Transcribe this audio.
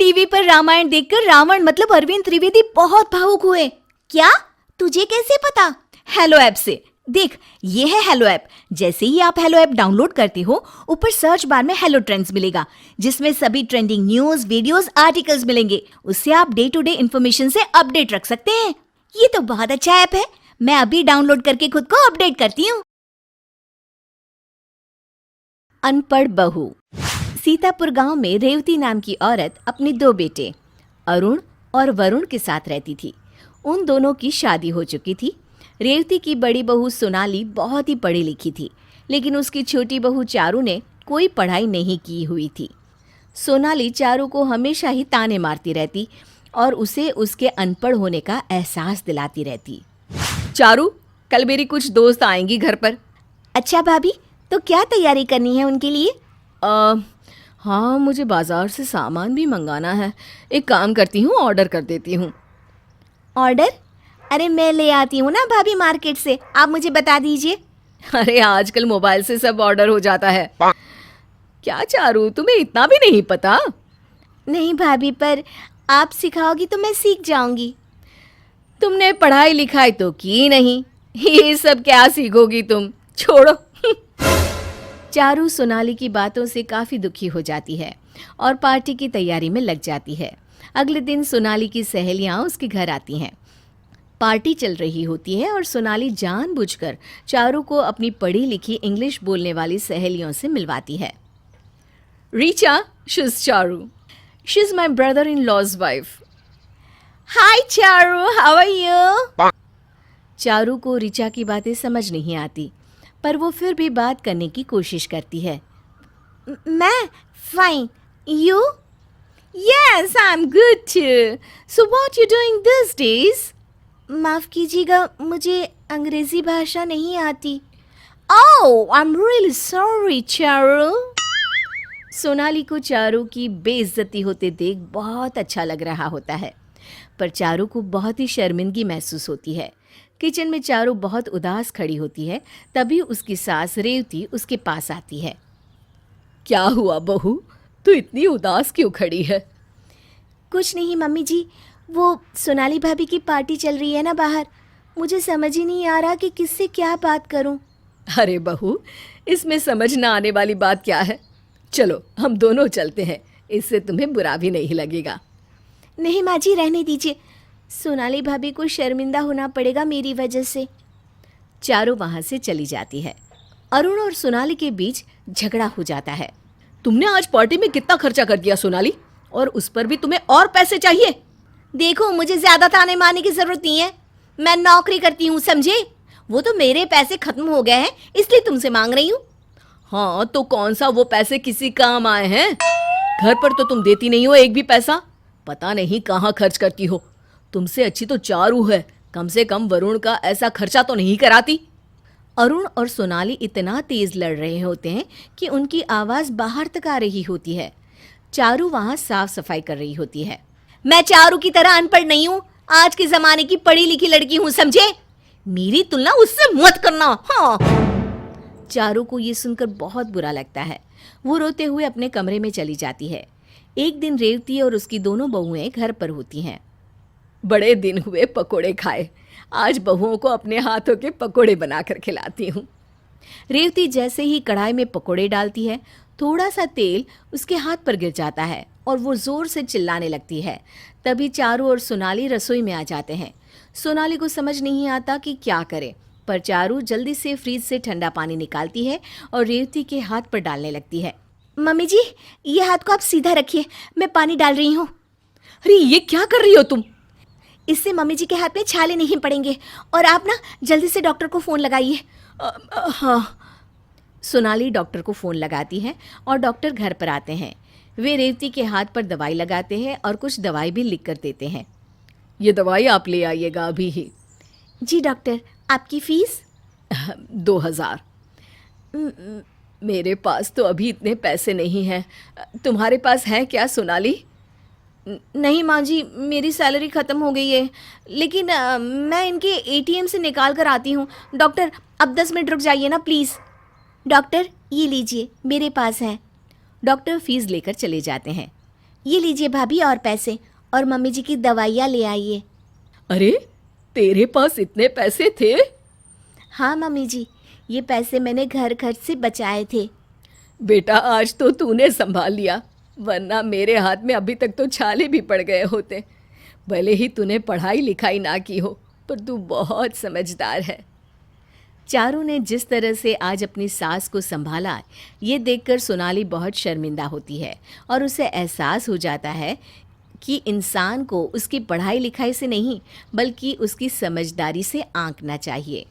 TV पर रामायण देखकर रावण मतलब अरविंद त्रिवेदी बहुत भावुक हुए। क्या? तुझे कैसे पता? हेलो ऐप से। देख, ये है हेलो ऐप। जैसे ही आप हेलो ऐप डाउनलोड करते हो, ऊपर सर्च बार में हेलो ट्रेंड्स मिलेगा, जिसमें सभी ट्रेंडिंग न्यूज, वीडियोस, आर्टिकल्स मिलेंगे। उससे आप डे टू डे इन्फॉर्मेशन से अपडेट रख सकते हैं। ये तो बहुत अच्छा ऐप है। मैं अभी डाउनलोड करके खुद को अपडेट करती हूँ। अनपढ़ बहू। सीतापुर गांव में रेवती नाम की औरत अपने 2 बेटे अरुण और वरुण के साथ रहती थी। उन दोनों की शादी हो चुकी थी। रेवती की बड़ी बहू सोनाली बहुत ही पढ़ी लिखी थी, लेकिन उसकी छोटी बहू चारू ने कोई पढ़ाई नहीं की हुई थी। सोनाली चारू को हमेशा ही ताने मारती रहती और उसे उसके अनपढ़ होने का एहसास दिलाती रहती। चारू, कल मेरी कुछ दोस्त आएंगी घर पर। अच्छा भाभी, तो क्या तैयारी करनी है उनके लिए? हाँ, मुझे बाजार से सामान भी मंगाना है। एक काम करती हूँ, ऑर्डर कर देती हूँ। ऑर्डर? अरे मैं ले आती हूँ ना भाभी मार्केट से, आप मुझे बता दीजिए। अरे आजकल मोबाइल से सब ऑर्डर हो जाता है। क्या चारू, तुम्हें इतना भी नहीं पता? नहीं भाभी, पर आप सिखाओगी तो मैं सीख जाऊंगी। तुमने पढ़ाई लिखाई तो की नहीं, ये सब क्या सीखोगी तुम? छोड़ो। चारू सोनाली की बातों से काफी दुखी हो जाती है और पार्टी की तैयारी में लग जाती है। अगले दिन सोनाली की सहेलियां उसके घर आती हैं। पार्टी चल रही होती है और सोनाली जानबूझकर चारू को अपनी पढ़ी लिखी इंग्लिश बोलने वाली सहेलियों से मिलवाती है। Richa, she is Charu. She is my brother in law's wife. Hi Charu, how are you? Charu को रीचा की बातें समझ नहीं आती, पर वो फिर भी बात करने की कोशिश करती है। मैं fine, you? Yes, I am good too. So what you doing this days? माफ कीजिएगा, मुझे अंग्रेजी भाषा नहीं आती। Oh, I am really sorry Charu. Sonali को चारू की बेइज्जती होते देख बहुत अच्छा लग रहा होता है, पर चारू को बहुत ही शर्मिंदगी महसूस होती है। किचन में चारू बहुत उदास खड़ी होती है। तभी उसकी सास रेवती उसके पास आती है। क्या हुआ बहू, तू इतनी उदास क्यों खड़ी है? कुछ नहीं मम्मी जी, वो सोनाली भाभी की पार्टी चल रही है ना बाहर, मुझे समझ ही नहीं आ रहा कि किससे क्या बात करूं। अरे बहू, इसमें समझ ना आने वाली बात क्या है? चलो हम दोनों चलते हैं, इससे तुम्हें बुरा भी नहीं लगेगा। नहीं माँ जी, रहने दीजिए। सोनाली भाभी को शर्मिंदा होना पड़ेगा मेरी वजह से। चारू वहां से चली जाती है। अरुण और सोनाली के बीच झगड़ा हो जाता है। तुमने आज पार्टी में कितना खर्चा कर दिया सोनाली, और उस पर भी तुम्हें और पैसे चाहिए? देखो, मुझे ज्यादा ताने मारने की जरूरत नहीं है। मैं नौकरी करती हूँ, समझे? वो तो मेरे पैसे खत्म हो गए हैं, इसलिए तुमसे मांग रही हूँ। हाँ, तो कौन सा वो पैसे किसी काम आए हैं? घर पर तो तुम देती नहीं हो एक भी पैसा। पता नहीं कहाँ खर्च करती हो। तुमसे अच्छी तो चारू है, कम से कम वरुण का ऐसा खर्चा तो नहीं कराती। अरुण और सोनाली इतना तेज लड़ रहे होते हैं कि उनकी आवाज बाहर तक आ रही होती है। चारू वहां साफ सफाई कर रही होती है। मैं चारू की तरह अनपढ़ नहीं हूँ, आज के जमाने की पढ़ी लिखी लड़की हूँ, समझे? मेरी तुलना उससे मत करना। हाँ। चारू को ये सुनकर बहुत बुरा लगता है। वो रोते हुए अपने कमरे में चली जाती है। एक दिन रेवती और उसकी दोनों बहुएं घर पर होती हैं। बड़े दिन हुए पकोड़े खाए, आज बहुओं को अपने हाथों के पकोड़े बनाकर खिलाती हूँ। रेवती जैसे ही कढ़ाई में पकोड़े डालती है, थोड़ा सा तेल उसके हाथ पर गिर जाता है और वो जोर से चिल्लाने लगती है। तभी चारू और सोनाली रसोई में आ जाते हैं। सोनाली को समझ नहीं आता कि क्या करे, पर चारू जल्दी से फ्रिज से ठंडा पानी निकालती है और रेवती के हाथ पर डालने लगती है। मम्मी जी, ये हाथ को आप सीधा रखिए, मैं पानी डाल रही हूँ। अरे ये क्या कर रही हो तुम? इससे मम्मी जी के हाथ में छाले नहीं पड़ेंगे, और आप ना जल्दी से डॉक्टर को फ़ोन लगाइए। हाँ। सोनाली डॉक्टर को फ़ोन लगाती है और डॉक्टर घर पर आते हैं। वे रेवती के हाथ पर दवाई लगाते हैं और कुछ दवाई भी लिख कर देते हैं। ये दवाई आप ले आइएगा अभी ही। जी डॉक्टर, आपकी फ़ीस? 2000। मेरे पास तो अभी इतने पैसे नहीं हैं। तुम्हारे पास हैं क्या सोनाली? नहीं माँ जी, मेरी सैलरी ख़त्म हो गई है, लेकिन मैं इनके ATM से निकाल कर आती हूँ। डॉक्टर, अब 10 मिनट रुक जाइए ना प्लीज़। डॉक्टर, ये लीजिए, मेरे पास है। डॉक्टर फीस लेकर चले जाते हैं। ये लीजिए भाभी और पैसे, और मम्मी जी की दवाइयाँ ले आइए। अरे, तेरे पास इतने पैसे थे? हाँ मम्मी जी, ये पैसे मैंने घर खर्च से बचाए थे। बेटा, आज तो तूने संभाल लिया, वरना मेरे हाथ में अभी तक तो छाले भी पड़ गए होते। भले ही तूने पढ़ाई लिखाई ना की हो, पर तू बहुत समझदार है। चारू ने जिस तरह से आज अपनी सास को संभाला, ये देखकर सोनाली बहुत शर्मिंदा होती है और उसे एहसास हो जाता है कि इंसान को उसकी पढ़ाई लिखाई से नहीं बल्कि उसकी समझदारी से आंकना चाहिए।